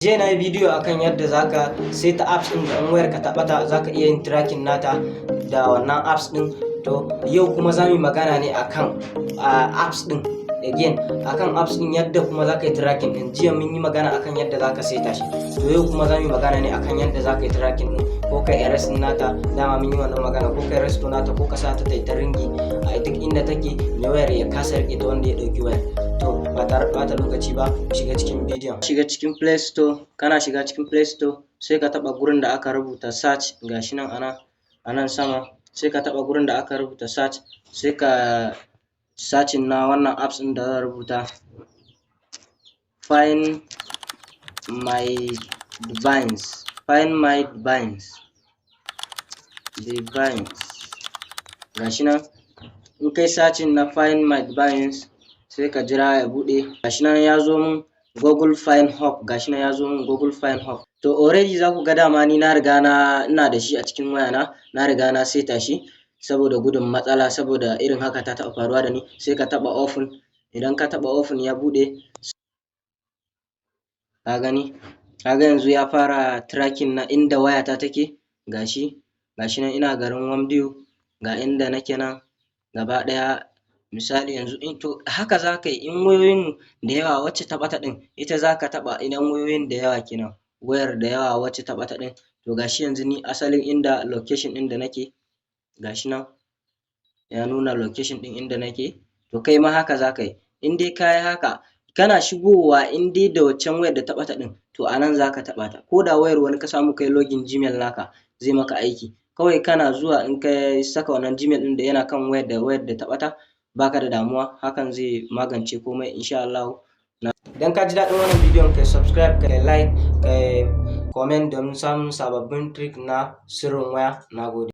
Jiya na yi bidiyo akan yadda zaka saita apps ɗin da in wayarka ta ɓata zaka iya yin tracking nata da wannan apps ɗin. To yau kuma za mu yi magana ne akan apps ɗin again, akan apps ɗin yadda kuma zaka yi tracking ɗin. Jiya mun yi magana akan yadda zaka saita shi, to yau kuma za mu yi magana ne akan yadda zaka yi tracking ɗin, ko kai arrest nata, dama mun yi wannan magana, ko kai arrest nata, ko ka sa ta ta ringi a duk inda take mai wayar ya kasa riƙe ta wanda ya ɗauki wayar. To ba tare da ɓata lokaci ba, shiga cikin bidiyon. Shiga cikin Play Store, kana shiga cikin Play Store sai ka taɓa gurin da aka rubuta search, gashi nan a nan sama, sai ka taɓa gurin da aka rubuta search, sai ka searching na wannan apps ɗin da za rubuta find my device, gashi nan. In kai searching na find my device sai ka jira ya buɗe, gashi nan ya zo mun Google Find Hub, gashi nan ya zo mun Google Find Hub. To already za ku ga dama ni na riga ina da shi a cikin wayana, na riga na saita shi saboda gudun matsala, saboda irin haka ta taɓa faruwa da ni. Sai ka taɓa open, idan ka taɓa open ya buɗe, ka gani, kaga yanzu ya fara tracking na inda wayata take. Gashi nan ina garin Wambiu, ga inda nake nan gaba ɗaya. Misali yanzu to haka za ka yi in wayoyin da yawa, wacce ta ɓata ɗin ita za ka taɓa, idan wayoyin da yawa kenan, wayar da yawa wacce ta ɓata ɗin. To gashi yanzu ni asalin inda location ɗin da nake, gashi nan ya nuna location ɗin inda nake. To kai ma haka za ka yi, in dai ka yi haka kana shigowa, in dai da waccan wayar da ta ɓata ɗin, to a nan za ka taɓa ta. Ko da wayar wani ka samu kai login Gmail naka zai maka aiki. Kawai kana zuwa in ka saka wannan Gmail ɗin da yana kan wayar da ta ɓata, baka da damuwa, hakan zai magance komai insha Allah. Idan ka ji daɗin wannan bidiyon, kai subscribe, kai like, kai comment don samun sababbin trick na sirrin waya. Na gode.